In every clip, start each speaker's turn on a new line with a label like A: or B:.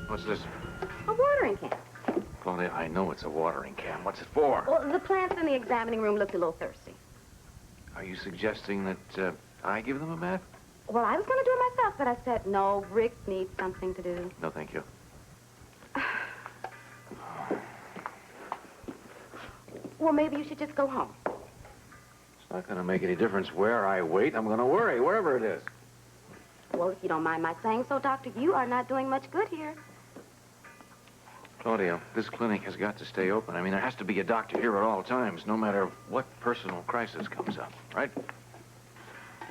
A: What's this?
B: A watering can.
A: Claudia, I know it's a watering can. What's it for?
B: Well, the plants in the examining room looked a little thirsty.
A: Are you suggesting that I give them a bath?
B: Well, I was going to do it myself, but I said, no, Rick needs something to do.
A: No, thank you.
B: Well, maybe you should just go home.
A: It's not going to make any difference where I wait. I'm going to worry, wherever it is.
B: Well, if you don't mind my saying so, Doctor, you are not doing much good here.
A: Claudia, this clinic has got to stay open. I mean, there has to be a doctor here at all times, no matter what personal crisis comes up, right?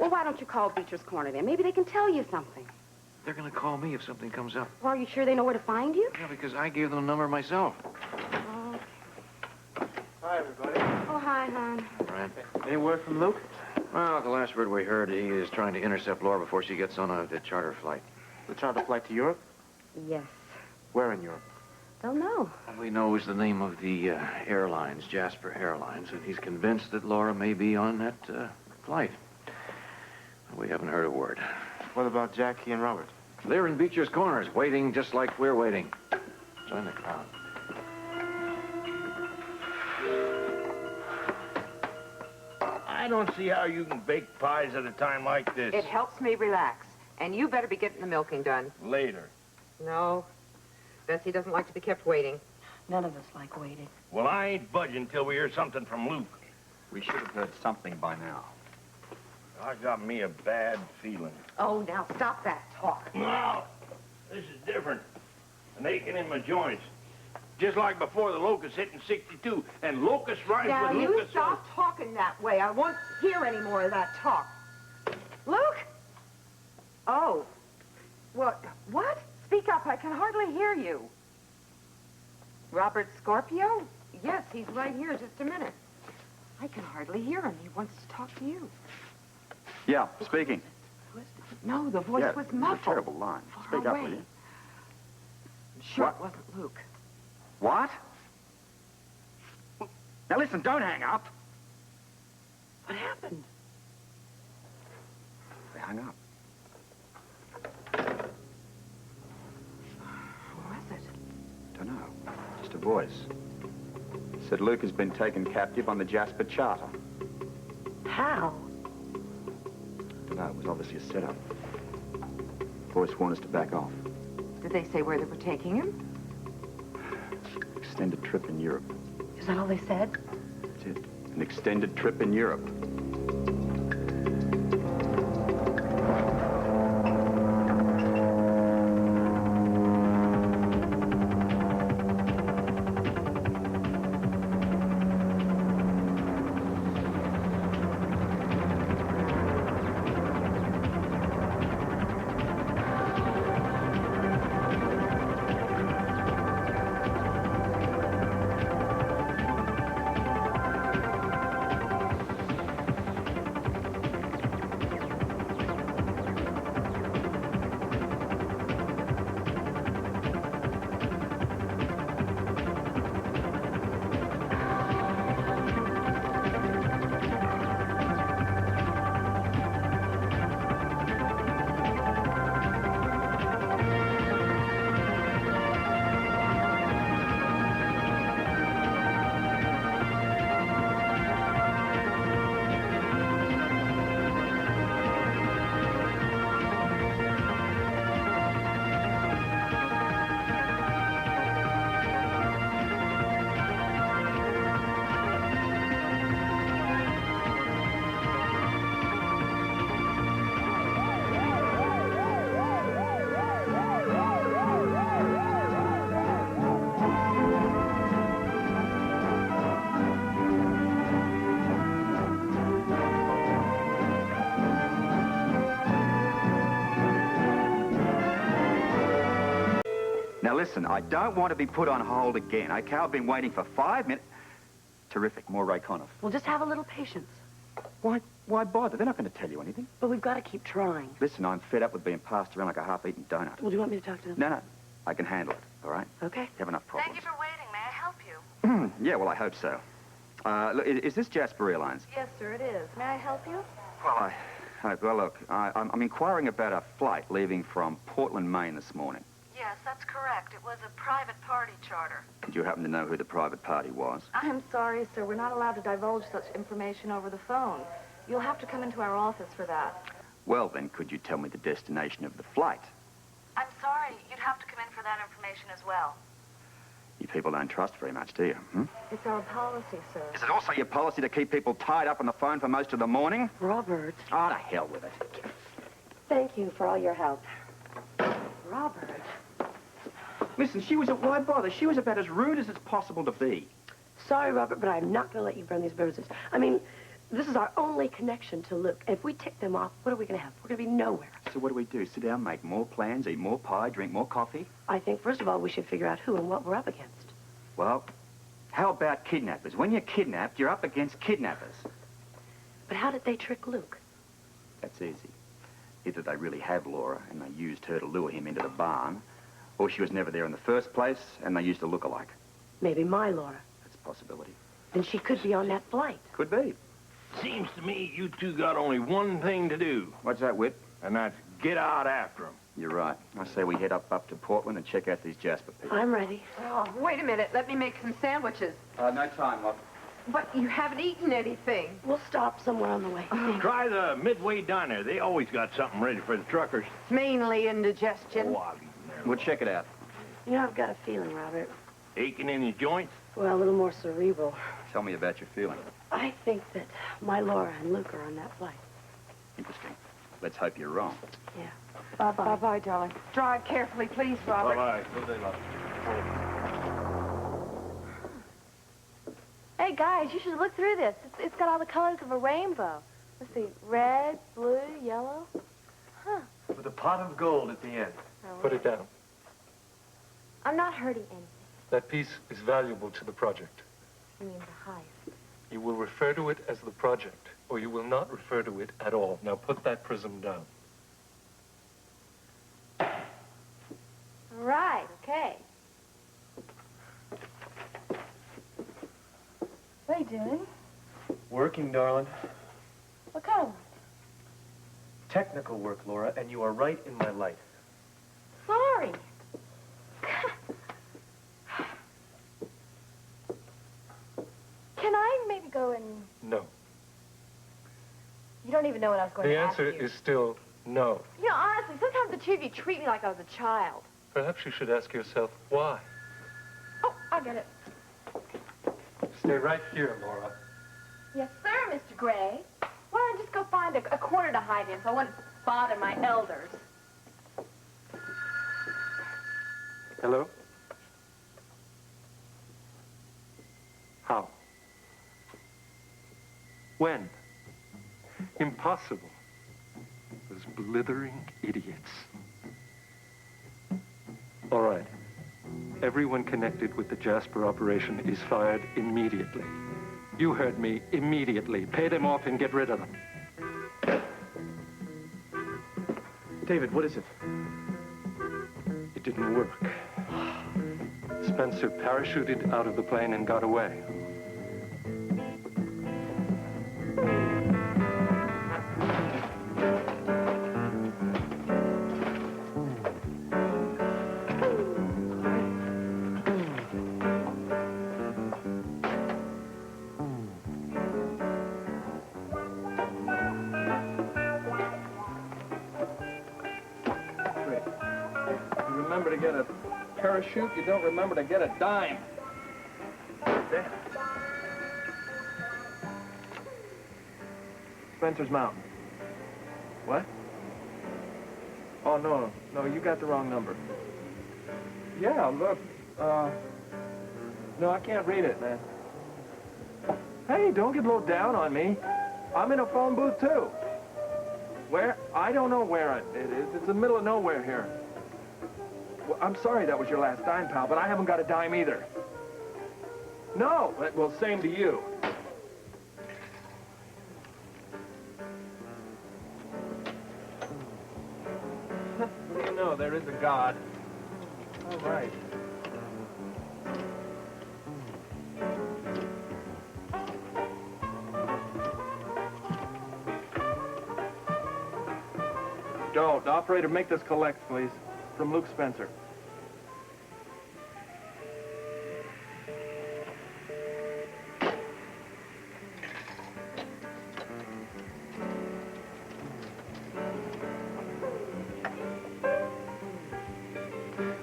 B: Well, why don't you call Beecher's Corner then? Maybe they can tell you something.
A: They're going to call me if something comes up.
B: Well, are you sure they know where to find you?
A: Yeah, because I gave them the number myself.
C: Hi, everybody.
B: Oh, hi, hon.
A: Right.
C: Any word from Luke?
A: Well, the last word we heard, he is trying to intercept Laura before she gets on a charter flight.
C: The charter flight to Europe?
B: Yes.
C: Where in Europe?
B: Don't know.
A: All we know is the name of the airlines, Jasper Airlines, and he's convinced that Laura may be on that flight. We haven't heard a word.
C: What about Jackie and Robert?
A: They're in Beecher's Corners, waiting just like we're waiting. Join the crowd.
D: I don't see how you can bake pies at a time like this.
E: It helps me relax. And you better be getting the milking done.
D: Later.
E: No. Bessie doesn't like to be kept waiting.
F: None of us like waiting.
D: Well, I ain't budging till we hear something from Luke.
G: We should have heard something by now.
D: I got me a bad feeling.
F: Oh, now stop that talk.
D: No, this is different. An aching in my joints. Just like before the locust hit in 62, and locust rhymes
F: Now,
D: with
F: you
D: Lucas.
F: stop talking that way. I won't hear any more of that talk. Luke? Oh. What? Speak up. I can hardly hear you. Robert Scorpio? Yes, he's right here. Just a minute. I can hardly hear him. He wants to talk to you.
G: Yeah, speaking.
F: No, the voice was
G: It's a
F: muffled.
G: terrible line.
F: Far
G: Speak up,
F: away.
G: will you?
F: Sure,
G: What?
F: it wasn't Luke.
G: What? Now listen, don't hang up.
F: What happened?
G: They hung up.
F: Who was it?
G: Don't know. Just a voice. Said Luke has been taken captive on the Jasper charter.
F: How?
G: Don't know. It was obviously a setup. Voice warned us to back off.
F: Did they say where they were taking him?
G: Extended trip in Europe.
F: Is that all they said?
G: That's it. An extended trip in Europe. Now listen, I don't want to be put on hold again, okay? I've been waiting for 5 minutes. Terrific. More Ray Conniff.
H: We'll just have a little patience.
G: Why bother? They're not going to tell you anything.
H: But we've got to keep trying.
G: Listen, I'm fed up with being passed around like a half-eaten donut.
H: Well, do you want me to talk to them?
G: No. I can handle it, all right?
H: Okay.
G: You have enough problems.
I: Thank you for waiting. May I help you?
G: Yeah, well, I hope so. Look, is this Jasper Airlines?
I: Yes, sir, it is. May I help you?
G: Well, look, I'm inquiring about a flight leaving from Portland, Maine this morning.
I: Yes, that's correct. It was a private party charter.
G: Do you happen to know who the private party was?
I: I'm sorry, sir. We're not allowed to divulge such information over the phone. You'll have to come into our office for that.
G: Well, then, could you tell me the destination of the flight?
I: I'm sorry. You'd have to come in for that information as well.
G: You people don't trust very much, do you? Hmm?
I: It's our policy, sir.
G: Is it also your policy to keep people tied up on the phone for most of the morning?
H: Robert.
G: Oh, to hell with it.
H: Thank you for all your help. Robert.
G: Listen, why bother? She was about as rude as it's possible to be.
H: Sorry, Robert, but I'm not going to let you burn these bridges. I mean, this is our only connection to Luke. If we tick them off, what are we going to have? We're going to be nowhere.
G: So what do? Sit down, make more plans, eat more pie, drink more coffee?
H: I think, first of all, we should figure out who and what we're up against.
G: Well, how about kidnappers? When you're kidnapped, you're up against kidnappers.
H: But how did they trick Luke?
G: That's easy. Either they really have Laura and they used her to lure him into the barn, or she was never there in the first place and they used a look-alike.
H: Maybe my Laura.
G: That's a possibility.
H: Then she could be on that flight.
G: Could be.
D: Seems to me you two got only one thing to do,
G: What's that, Whitt?
D: and that's get out after them.
G: You're right. I say we head up to Portland and check out these Jasper people.
H: I'm ready.
E: Oh, wait a minute. Let me make some sandwiches.
G: No time, love.
E: But you haven't eaten anything.
H: We'll stop somewhere on the way.
D: Try the Midway Diner. They always got something ready for the truckers.
E: It's mainly indigestion.
D: Oh, I've eaten there.
G: We'll check it out.
H: You know, I've got a feeling, Robert.
D: Aching in your joints?
H: Well, a little more cerebral.
G: Tell me about your feeling.
H: I think that my Laura and Luke are on that flight.
G: Interesting. Let's hope you're wrong.
H: Yeah. Bye-bye.
F: Bye-bye, darling. Drive carefully, please, Robert.
D: Bye-bye. Good day, love.
J: Hey, guys, you should look through this. It's got all the colors of a rainbow. Let's see, red, blue, yellow. Huh.
C: With a pot of gold at the end.
K: Put it down.
J: I'm not hurting anything.
K: That piece is valuable to the project.
J: You mean the heist?
K: You will refer to it as the project, or you will not refer to it at all. Now put that prism down.
J: Right, okay. What are you doing?
C: Working, darling.
J: What kind of work?
C: Technical work, Laura, and you are right in my light.
J: Sorry. Can I maybe go and...
K: No.
J: You don't even know what I was going
K: The
J: to ask you.
K: answer is still no.
J: You know, honestly, sometimes the two of you treat me like I was a child.
K: Perhaps you should ask yourself why.
J: Oh, I get it.
K: Stay right here, Laura.
J: Yes, sir, Mr. Gray. Why don't I just go find a corner to hide in so I wouldn't bother my elders?
K: Hello? How? When? Impossible. Those blithering idiots. All right. Everyone connected with the Jasper operation is fired immediately. You heard me, immediately. Pay them off and get rid of them.
C: David, what is it?
K: It didn't work. Spencer parachuted out of the plane and got away.
D: Remember to get a parachute, you don't remember to get a dime. Damn.
C: Spencer's Mountain. What? Oh, no, you got the wrong number.
D: Yeah, look, no, I can't read it, man. Hey, don't get low down on me. I'm in a phone booth, too. Where? I don't know where it is. It's in the middle of nowhere here. Well, I'm sorry that was your last dime, pal, but I haven't got a dime either. No, well, same to you. You know, there is a God. All right. Don't. Operator, make this collect, please. From Luke Spencer.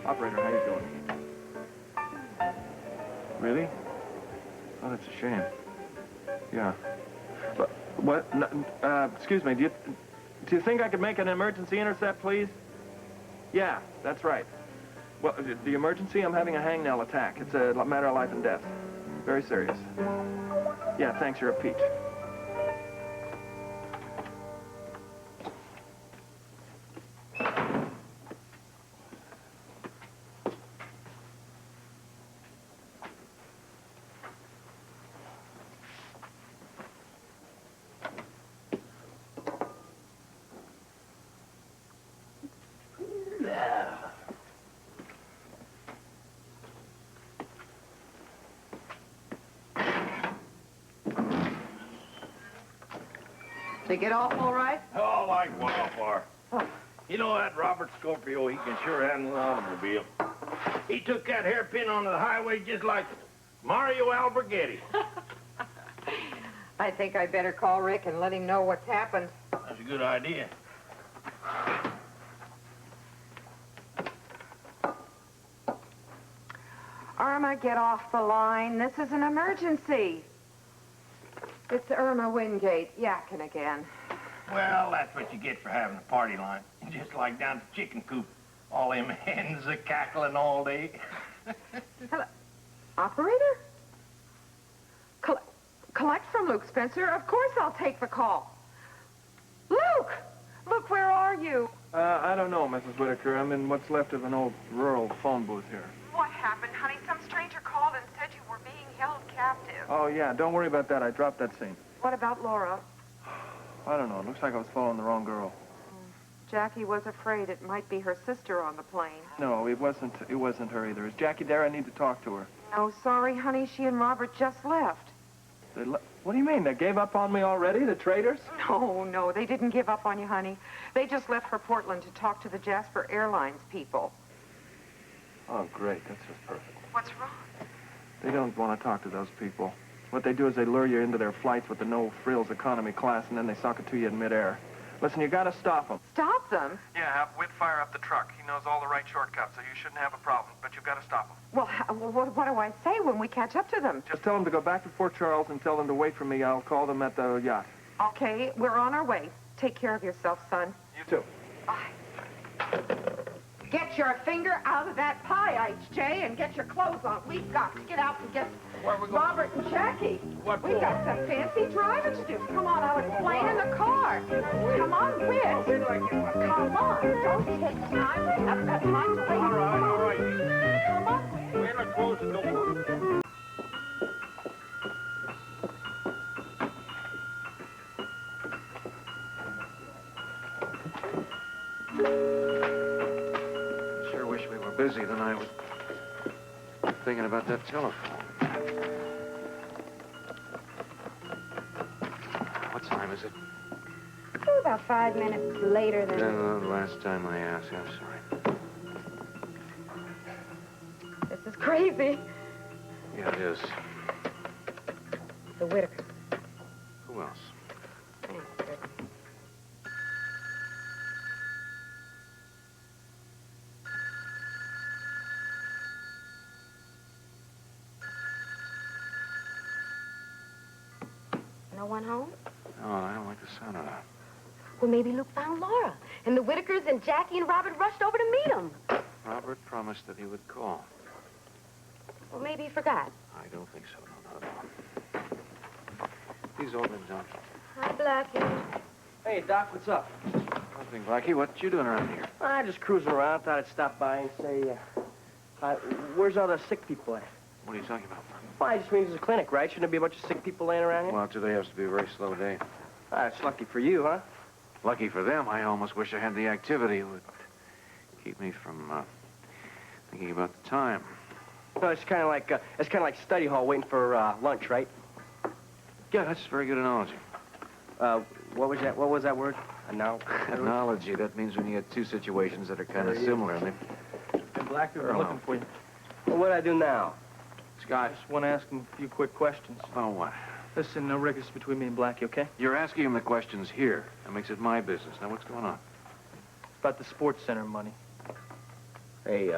D: Operator, how you doing? Really? Oh, that's a shame. Yeah. But, what? No, excuse me, do you think I could make an emergency intercept, please? Yeah, that's right. Well, the emergency, I'm having a hangnail attack. It's a matter of life and death. Very serious. Yeah, thanks, you're a peach.
F: They get off all right?
L: Oh, like wildfire. You know that Robert Scorpio, he can sure handle an automobile. He took that hairpin onto the highway just like Mario Alberghetti.
E: I think I better call Rick and let him know what's happened.
L: That's a good idea.
F: Irma, get off the line. This is an emergency. It's Irma Wingate, yakking again.
L: Well, that's what you get for having a party line. Just like down at the chicken coop. All them hens are cackling all day.
F: Hello. Operator? Collect from Luke Spencer. Of course I'll take the call. Luke! Luke, where are you?
D: I don't know, Mrs. Whittaker. I'm in what's left of an old rural phone booth here.
F: What happened, honey? Some stranger called and said you were being held captive.
D: Oh, yeah, don't worry about that. I dropped that scene.
F: What about Laura?
D: I don't know. It looks like I was following the wrong girl.
F: Jackie was afraid it might be her sister on the plane.
D: No, it wasn't her either. Is Jackie there? I need to talk to her.
F: No, sorry, honey. She and Robert just left.
D: What do you mean? They gave up on me already, the traitors?
F: No, they didn't give up on you, honey. They just left for Portland to talk to the Jasper Airlines people.
D: Oh, great. That's just perfect.
F: What's wrong?
D: They don't want to talk to those people. What they do is they lure you into their flights with the no-frills economy class, and then they sock it to you in midair. Listen, you gotta stop them.
F: Stop them?
D: Yeah, have Whitt fire up the truck. He knows all the right shortcuts, so you shouldn't have a problem. But you've got to stop him.
F: Well, what do I say when we catch up to them?
D: Just tell them to go back to Fort Charles and tell them to wait for me. I'll call them at the yacht.
F: Okay, we're on our way. Take care of yourself, son.
D: You too.
F: Bye. Get your finger out of that pie, H.J., and get your clothes on. We've got to get out and get Robert and Jackie. We've got some fancy driving to do. Come on, I'll explain in the car. Come on, Whitt. Come on, don't take time. We haven't got time to wait.
L: All right.
F: Come on, Whitt.
L: We're not close the door.
A: Sure wish we were busy tonight. I was thinking about that telephone. What time is it?
B: Oh, about 5 minutes later than...
A: No, the last time I asked. I'm sorry.
B: This is crazy.
A: Yeah, it is.
B: The Whittaker.
A: Who else?
B: Thank goodness. No one home?
A: No, I don't like the sound of that.
B: Well, maybe Luke found Laura, and the Whittakers and Jackie and Robert rushed over to meet him.
A: Robert promised that he would call.
B: Well, maybe he forgot.
A: I don't think so. No, not at all. He's over in Doc.
B: Hi, Blackie.
M: Hey, Doc, what's up?
A: Nothing, Blackie. What you doing around here?
M: I just cruising around. Thought I'd stop by and say, hi, where's all the sick people at?
A: What are you talking about?
M: Well, I just mean it's a clinic, right? Shouldn't there be a bunch of sick people laying around here?
A: Well, today has to be a very slow day.
M: It's lucky for you, huh?
A: Lucky for them, I almost wish I had the activity. It would keep me from thinking about the time.
M: No, it's kind of like study hall waiting for lunch, right?
A: Yeah, that's a very good analogy.
M: What was that word?
A: Analogy. That means when you get two situations that are kind of similar. And
C: Blackie, we're looking for you.
M: Well, what do I do now?
C: Scott, I just want to ask him a few quick questions.
A: Oh, what?
C: Listen, no records between me and Blackie, okay?
A: You're asking him the questions here. That makes it my business. Now, what's going on?
C: About the sports center money.
M: Hey,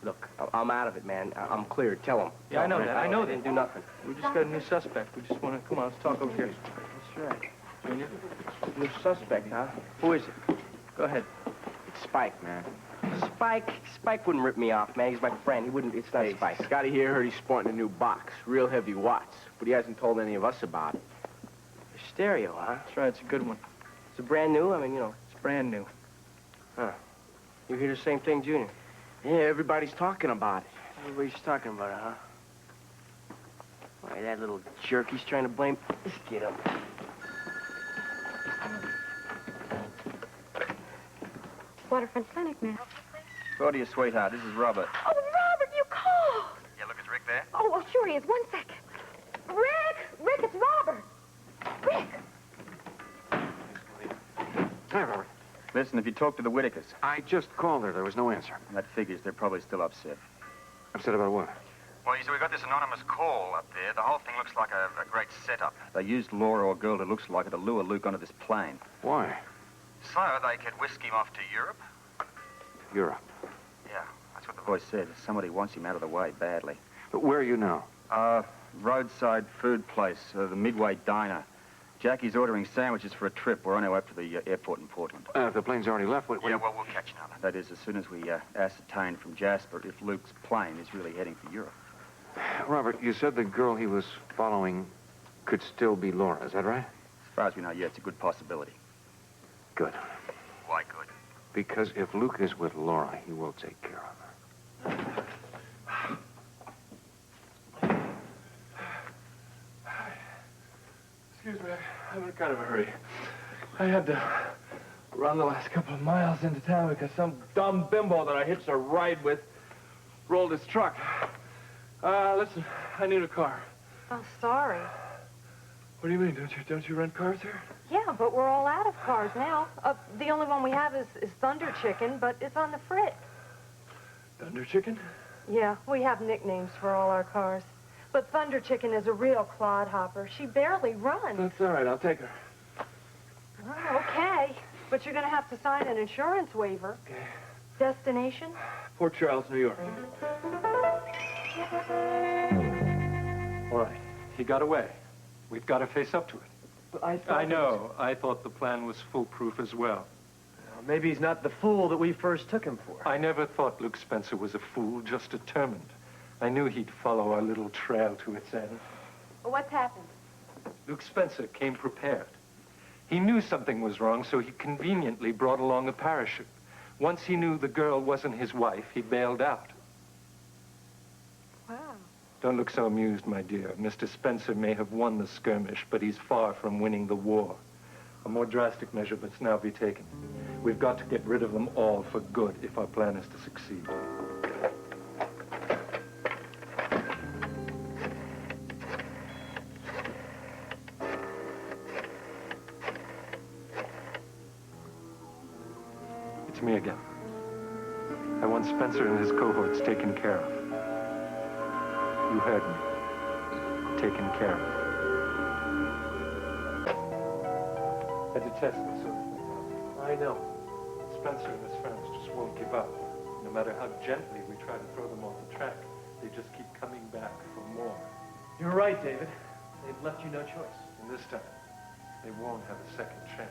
M: look, I'm out of it, man. I'm cleared. Tell him.
C: Yeah, I know that. I know
M: I
C: that.
M: didn't do nothing.
C: We just got a new suspect. We just want to, come on, let's talk over here.
M: That's right.
C: Junior?
M: New suspect, huh? Who is it?
C: Go ahead.
M: It's Spike, man. Spike wouldn't rip me off, man. He's my friend. He wouldn't. It's not Spike.
N: Scotty here heard he's sporting a new box, real heavy watts, but he hasn't told any of us about it.
M: A stereo, huh?
C: That's right. It's a good one.
M: Is it brand new? I mean, you know.
C: It's brand new.
M: Huh. You hear the same thing, Junior?
N: Yeah, everybody's talking about it.
M: Everybody's talking about it, huh? Why, that little jerk, he's trying to blame... Let's get him.
B: Waterfront Clinic, ma'am.
G: Go to your sweetheart. This is Robert.
B: Oh, Robert, you called.
G: Yeah, look, is Rick there?
B: Oh, well, sure he is. 1 second. Rick, it's Robert. Rick.
A: Hi, Robert.
G: Listen, if you talk to the Whittakers...
A: I just called her. There was no answer.
G: That figures. They're probably still upset.
A: Upset about what?
G: Well, you see, we got this anonymous call up there. The whole thing looks like a great setup. They used Laura or a girl that looks like it to lure Luke onto this plane.
A: Why?
G: So they could whisk him off to Europe.
A: Europe.
G: Yeah, that's what the voice said. Somebody wants him out of the way badly.
A: But where are you now?
G: Roadside food place, the Midway Diner. Jackie's ordering sandwiches for a trip. We're on our way up to the airport in Portland.
A: If the plane's already left, what
G: Yeah, well, we'll catch another. That is, as soon as we ascertain from Jasper if Luke's plane is really heading for Europe.
A: Robert, you said the girl he was following could still be Laura. Is that right?
G: As far as we know, yeah, it's a good possibility.
A: Good.
G: Why good?
A: Because if Luke is with Laura, he will take care of her.
C: Excuse me, I'm in kind of a hurry. I had to run the last couple of miles into town because some dumb bimbo that I hitched a ride with rolled his truck. Listen, I need a car.
I: Oh, sorry.
C: What do you mean? Don't you rent cars here?
I: Yeah, but we're all out of cars now. The only one we have is Thunder Chicken, but it's on the fritz.
C: Thunder Chicken?
I: Yeah, we have nicknames for all our cars. But Thunder Chicken is a real clodhopper. She barely runs.
C: That's all right. I'll take her.
I: Oh, okay. But you're going to have to sign an insurance waiver.
C: Okay.
I: Destination?
C: Port Charles, New York.
K: All right. He got away. We've got to face up to it.
C: But I
K: know. I thought the plan was foolproof as well.
M: Maybe he's not the fool that we first took him for.
K: I never thought Luke Spencer was a fool, just determined. I knew he'd follow our little trail to its end.
B: Well, what's happened?
K: Luke Spencer came prepared. He knew something was wrong, so he conveniently brought along a parachute. Once he knew the girl wasn't his wife, he bailed out.
I: Wow.
K: Don't look so amused, my dear. Mr. Spencer may have won the skirmish, but he's far from winning the war. A more drastic measure must now be taken. We've got to get rid of them all for good if our plan is to succeed. It's me again. I want Spencer and his cohorts taken care of. You heard me. Taken care of. I detest this sort of thing. I know. Spencer and his friends just won't give up. No matter how gently we try to throw them off the track, they just keep coming back for more.
C: You're right, David. They've left you no choice.
K: And this time, they won't have a second chance.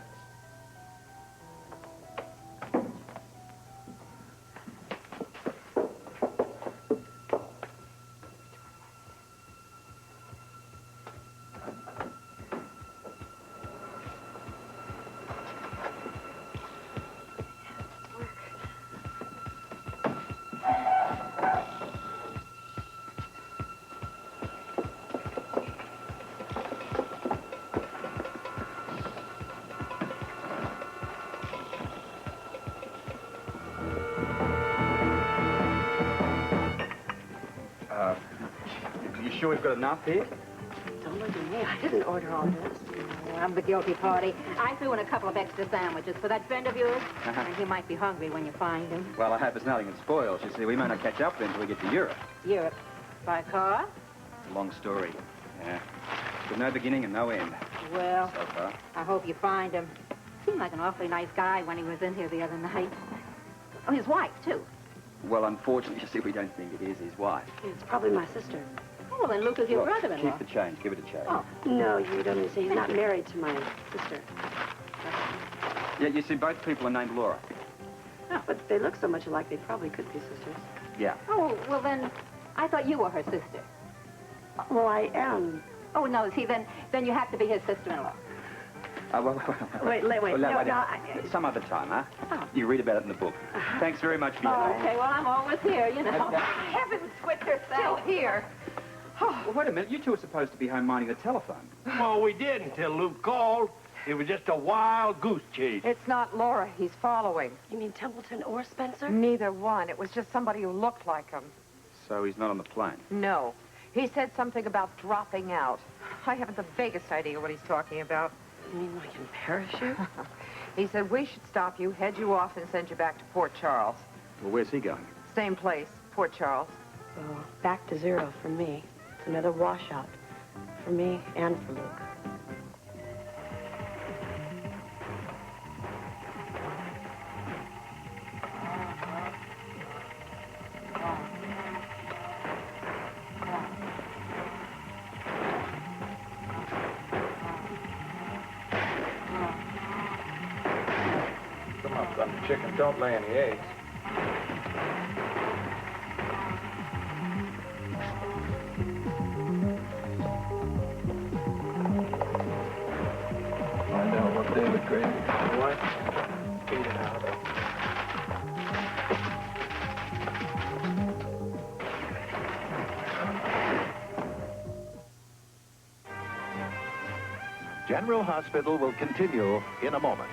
G: sure we've got enough here?
H: Don't look at me. I didn't order all this.
E: Oh, I'm the guilty party. I threw in a couple of extra sandwiches for that friend of yours. And he might be hungry when you find him.
G: Well, I hope it's nothing that spoils. You see, we may not catch up until we get to Europe.
E: Europe. By car?
G: Long story. Yeah. With no beginning and no end.
E: Well,
G: So far.
E: I hope you find him. Seemed like an awfully nice guy when he was in here the other night. Oh, his wife, too.
G: Well, unfortunately, you see, we don't think it is his wife.
H: It's probably my sister.
E: Oh, well, then Luke is your
G: Look,
E: brother-in-law.
G: keep the change. Give it a change.
E: Oh.
H: No, you don't say he's not married to my sister.
G: Yeah, you see, both people are named Laura.
H: Oh, but they look so much alike, they probably could be sisters.
G: Yeah.
E: Oh, well, then, I thought you were her sister.
H: Well, I am.
E: Oh, no, see, then you have to be his sister-in-law.
H: Wait. No,
G: Some other time, huh?
E: Oh.
G: You read about it in the book. Thanks very much for your
E: Oh, okay, well, I'm always here, you know.
F: Heavens, Whitt, they're still here.
G: Well, wait a minute. You two are supposed to be home minding the telephone.
L: Well, we did until Luke called. It was just a wild goose chase.
F: It's not Laura he's following.
H: You mean Templeton or Spencer?
F: Neither one. It was just somebody who looked like him.
G: So he's not on the plane.
F: No. He said something about dropping out. I haven't the vaguest idea what he's talking about.
H: You mean like in parachute?
F: He said we should stop you, head you off, and send you back to Port Charles.
G: Well, where's he going?
F: Same place, Port Charles.
H: Oh, back to zero for me. It's another washout. For me and for Luke.
K: Come on, Thunder Chicken. Don't lay any eggs. Find out what David Gravy is. What? Beat it out of it.
O: General Hospital will continue in a moment.